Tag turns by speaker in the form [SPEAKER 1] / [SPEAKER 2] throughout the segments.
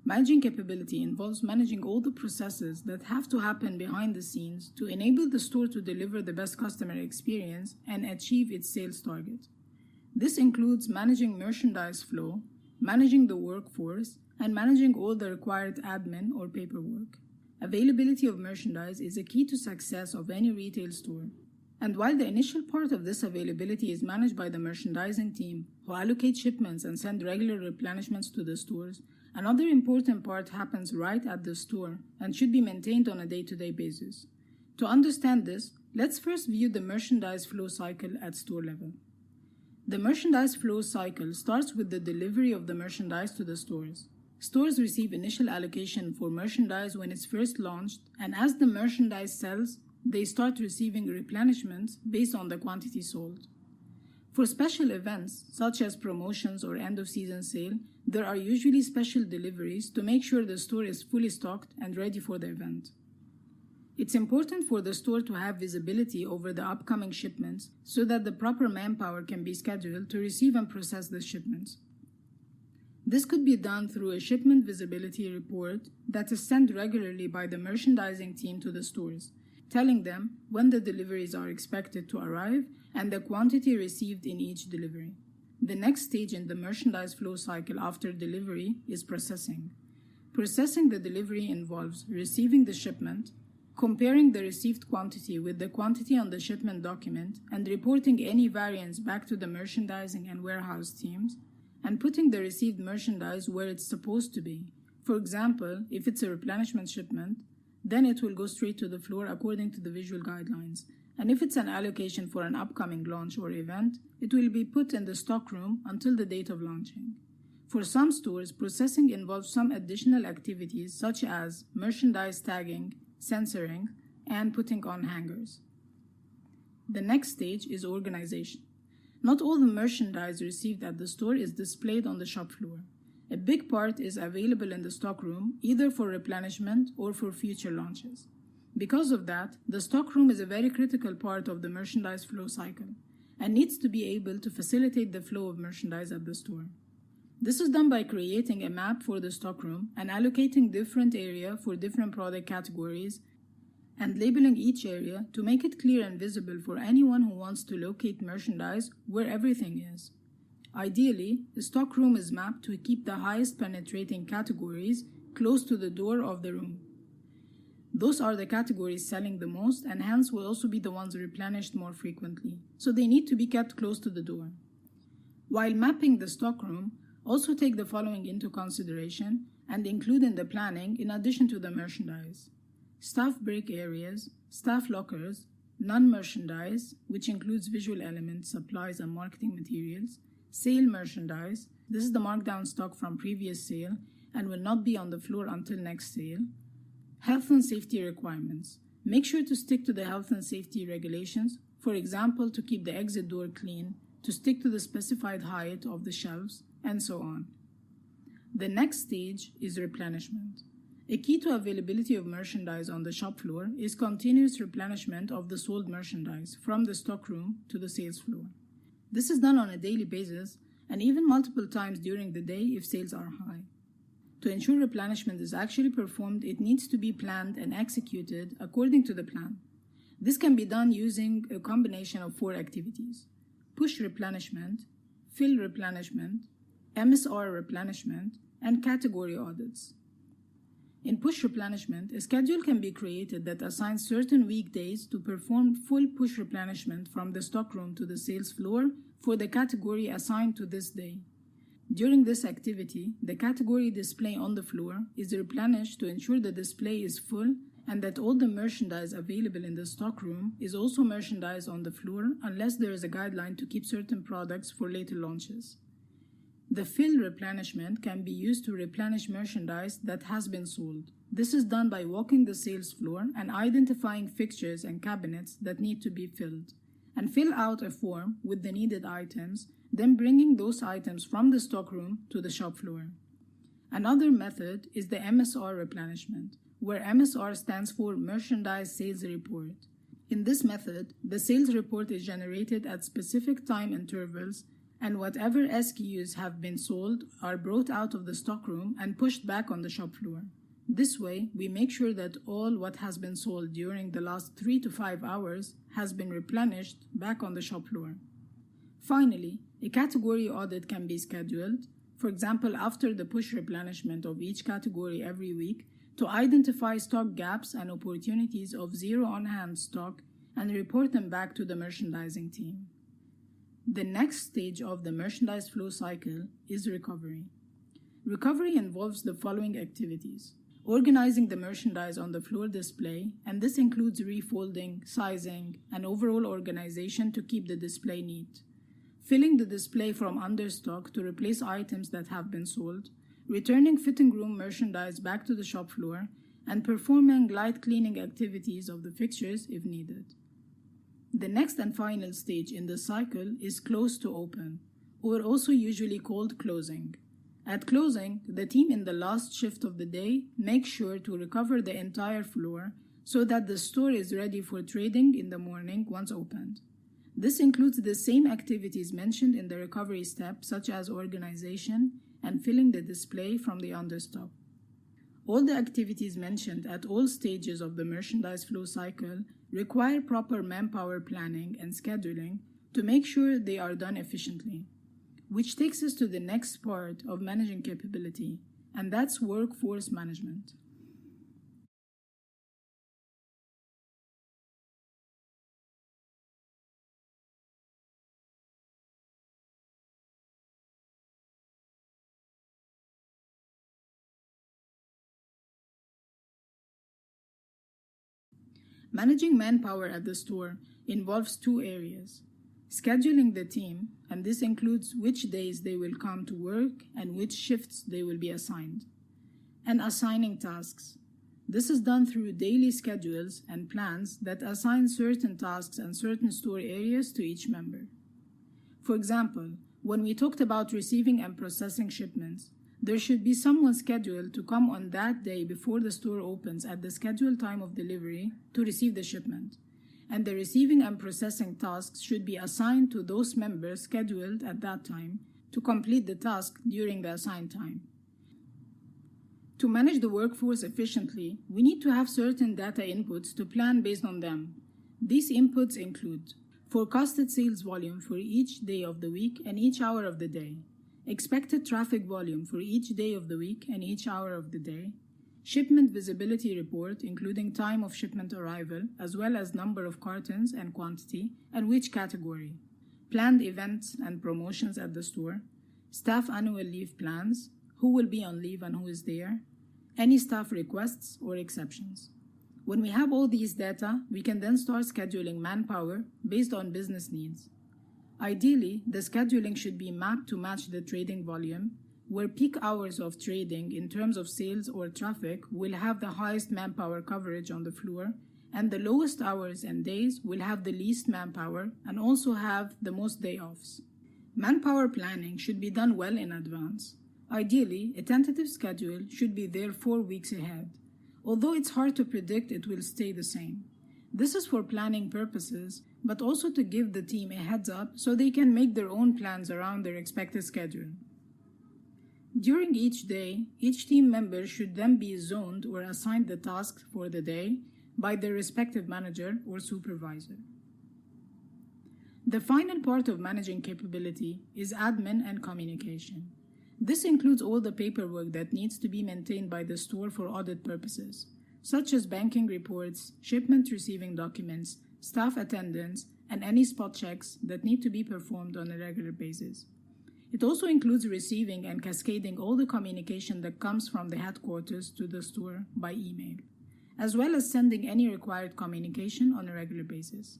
[SPEAKER 1] Managing capability involves managing all the processes that have to happen behind the scenes to enable the store to deliver the best customer experience and achieve its sales target. This includes managing merchandise flow, managing the workforce, and managing all the required admin or paperwork. Availability of merchandise is a key to success of any retail store. And while the initial part of this availability is managed by the merchandising team, who allocate shipments and send regular replenishments to the stores, another important part happens right at the store and should be maintained on a day-to-day basis. To understand this, let's first view the merchandise flow cycle at store level. The merchandise flow cycle starts with the delivery of the merchandise to the stores. Stores receive initial allocation for merchandise when it's first launched, and as the merchandise sells, they start receiving replenishments based on the quantity sold. For special events, such as promotions or end-of-season sale, there are usually special deliveries to make sure the store is fully stocked and ready for the event. It's important for the store to have visibility over the upcoming shipments so that the proper manpower can be scheduled to receive and process the shipments. This could be done through a shipment visibility report that is sent regularly by the merchandising team to the stores, telling them when the deliveries are expected to arrive and the quantity received in each delivery. The next stage in the merchandise flow cycle after delivery is processing. Processing the delivery involves receiving the shipment, comparing the received quantity with the quantity on the shipment document, and reporting any variance back to the merchandising and warehouse teams, and putting the received merchandise where it's supposed to be. For example, if it's a replenishment shipment, then it will go straight to the floor according to the visual guidelines. And if it's an allocation for an upcoming launch or event, it will be put in the stock room until the date of launching. For some stores, processing involves some additional activities such as merchandise tagging, censoring, and putting on hangers. The next stage is organization. Not all the merchandise received at the store is displayed on the shop floor. A big part is available in the stockroom, either for replenishment or for future launches. Because of that, the stockroom is a very critical part of the merchandise flow cycle and needs to be able to facilitate the flow of merchandise at the store. This is done by creating a map for the stockroom and allocating different areas for different product categories and labeling each area to make it clear and visible for anyone who wants to locate merchandise where everything is. Ideally, the stockroom is mapped to keep the highest penetrating categories close to the door of the room. Those are the categories selling the most and hence will also be the ones replenished more frequently, so they need to be kept close to the door. While mapping the stockroom, also take the following into consideration and include in the planning in addition to the merchandise: staff break areas, staff lockers, non-merchandise, which includes visual elements, supplies, and marketing materials, sale merchandise, this is the markdown stock from previous sale and will not be on the floor until next sale, health and safety requirements. Make sure to stick to the health and safety regulations, for example, to keep the exit door clean, to stick to the specified height of the shelves, and so on. The next stage is replenishment. A key to availability of merchandise on the shop floor is continuous replenishment of the sold merchandise from the stockroom to the sales floor. This is done on a daily basis and even multiple times during the day if sales are high. To ensure replenishment is actually performed, it needs to be planned and executed according to the plan. This can be done using a combination of 4 activities: push replenishment, fill replenishment, MSR replenishment, and category audits. In push replenishment, a schedule can be created that assigns certain weekdays to perform full push replenishment from the stockroom to the sales floor for the category assigned to this day. During this activity, the category display on the floor is replenished to ensure the display is full and that all the merchandise available in the stockroom is also merchandised on the floor unless there is a guideline to keep certain products for later launches. The fill replenishment can be used to replenish merchandise that has been sold. This is done by walking the sales floor and identifying fixtures and cabinets that need to be filled, and fill out a form with the needed items, then bringing those items from the stockroom to the shop floor. Another method is the MSR replenishment, where MSR stands for Merchandise Sales Report. In this method, the sales report is generated at specific time intervals and whatever SKUs have been sold are brought out of the stockroom and pushed back on the shop floor. This way, we make sure that all what has been sold during the last 3 to 5 hours has been replenished back on the shop floor. Finally, a category audit can be scheduled, for example after the push replenishment of each category every week, to identify stock gaps and opportunities of zero on-hand stock and report them back to the merchandising team. The next stage of the merchandise flow cycle is recovery. Recovery involves the following activities: organizing the merchandise on the floor display, and this includes refolding, sizing, and overall organization to keep the display neat. Filling the display from understock to replace items that have been sold, returning fitting room merchandise back to the shop floor, and performing light cleaning activities of the fixtures if needed. The next and final stage in the cycle is close to open, or also usually called closing. At closing, the team in the last shift of the day makes sure to recover the entire floor so that the store is ready for trading in the morning once opened. This includes the same activities mentioned in the recovery step, such as organization and filling the display from the understock. All the activities mentioned at all stages of the merchandise flow cycle require proper manpower planning and scheduling to make sure they are done efficiently, which takes us to the next part of managing capability, and that's workforce management. Managing manpower at the store involves two areas: scheduling the team, and this includes which days they will come to work and which shifts they will be assigned, and assigning tasks. This is done through daily schedules and plans that assign certain tasks and certain store areas to each member. For example, when we talked about receiving and processing shipments, there should be someone scheduled to come on that day before the store opens at the scheduled time of delivery to receive the shipment, and the receiving and processing tasks should be assigned to those members scheduled at that time to complete the task during the assigned time. To manage the workforce efficiently, we need to have certain data inputs to plan based on them. These inputs include forecasted sales volume for each day of the week and each hour of the day, expected traffic volume for each day of the week and each hour of the day, shipment visibility report including time of shipment arrival as well as number of cartons and quantity and which category, planned events and promotions at the store, staff annual leave plans, who will be on leave and who is there, any staff requests or exceptions. When we have all these data, we can then start scheduling manpower based on business needs. Ideally, the scheduling should be mapped to match the trading volume, where peak hours of trading in terms of sales or traffic will have the highest manpower coverage on the floor, and the lowest hours and days will have the least manpower and also have the most day-offs. Manpower planning should be done well in advance. Ideally, a tentative schedule should be there 4 weeks ahead, although it's hard to predict it will stay the same. This is for planning purposes, but also to give the team a heads up so they can make their own plans around their expected schedule. During each day, each team member should then be zoned or assigned the tasks for the day by their respective manager or supervisor. The final part of managing capability is admin and communication. This includes all the paperwork that needs to be maintained by the store for audit purposes, such as banking reports, shipment receiving documents, staff attendance, and any spot checks that need to be performed on a regular basis. It also includes receiving and cascading all the communication that comes from the headquarters to the store by email, as well as sending any required communication on a regular basis.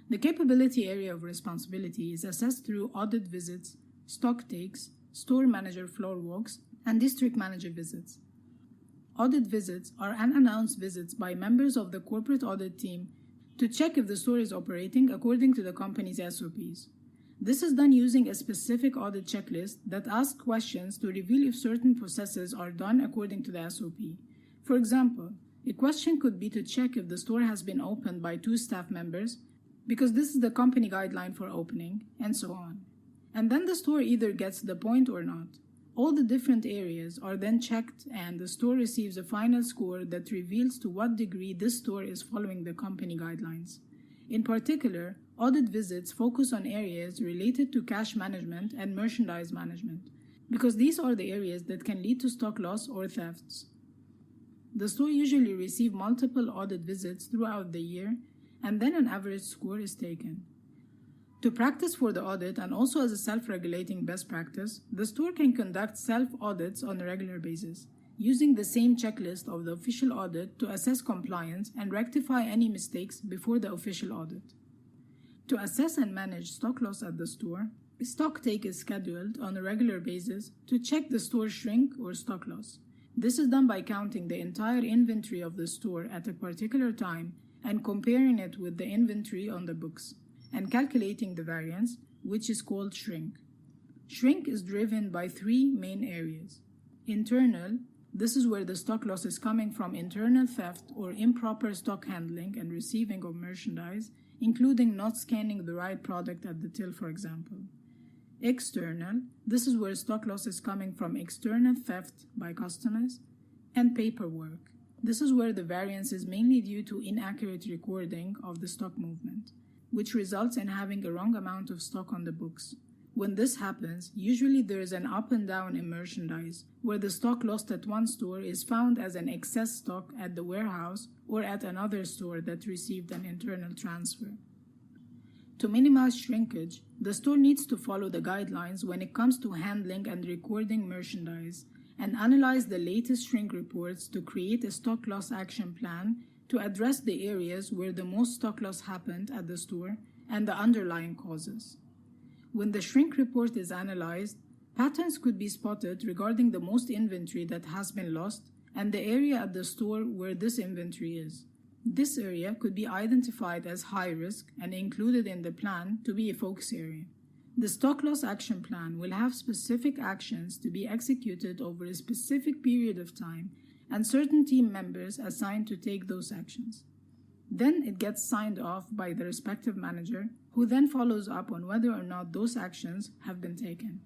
[SPEAKER 1] The capability area of responsibility is assessed through audit visits, stock takes, store manager floor walks, and district manager visits. Audit visits are unannounced visits by members of the corporate audit team to check if the store is operating according to the company's SOPs. This is done using a specific audit checklist that asks questions to reveal if certain processes are done according to the SOP. For example, a question could be to check if the store has been opened by 2 staff members, because this is the company guideline for opening, and so on. And then the store either gets the point or not. All the different areas are then checked and the store receives a final score that reveals to what degree this store is following the company guidelines. In particular, audit visits focus on areas related to cash management and merchandise management, because these are the areas that can lead to stock loss or thefts. The store usually receives multiple audit visits throughout the year, and then an average score is taken. To practice for the audit and also as a self-regulating best practice, the store can conduct self-audits on a regular basis, using the same checklist of the official audit to assess compliance and rectify any mistakes before the official audit. To assess and manage stock loss at the store, a stock take is scheduled on a regular basis to check the store shrink or stock loss. This is done by counting the entire inventory of the store at a particular time and comparing it with the inventory on the books, and calculating the variance, which is called shrink. Shrink is driven by 3 main areas. Internal, this is where the stock loss is coming from internal theft or improper stock handling and receiving of merchandise, including not scanning the right product at the till, for example. External, this is where stock loss is coming from external theft by customers. And paperwork, this is where the variance is mainly due to inaccurate recording of the stock movement, which results in having a wrong amount of stock on the books. When this happens, usually there is an up and down in merchandise, where the stock lost at one store is found as an excess stock at the warehouse or at another store that received an internal transfer. To minimize shrinkage, the store needs to follow the guidelines when it comes to handling and recording merchandise, and analyze the latest shrink reports to create a stock loss action plan to address the areas where the most stock loss happened at the store and the underlying causes. When the shrink report is analyzed, patterns could be spotted regarding the most inventory that has been lost and the area at the store where this inventory is. This area could be identified as high risk and included in the plan to be a focus area. The stock loss action plan will have specific actions to be executed over a specific period of time and certain team members assigned to take those actions. Then it gets signed off by the respective manager, who then follows up on whether or not those actions have been taken.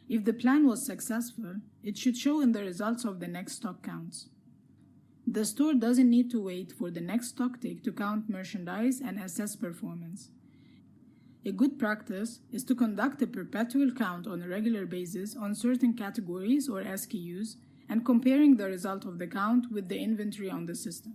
[SPEAKER 1] If the plan was successful, it should show in the results of the next stock counts. The store doesn't need to wait for the next stock take to count merchandise and assess performance. A good practice is to conduct a perpetual count on a regular basis on certain categories or SKUs and comparing the result of the count with the inventory on the system.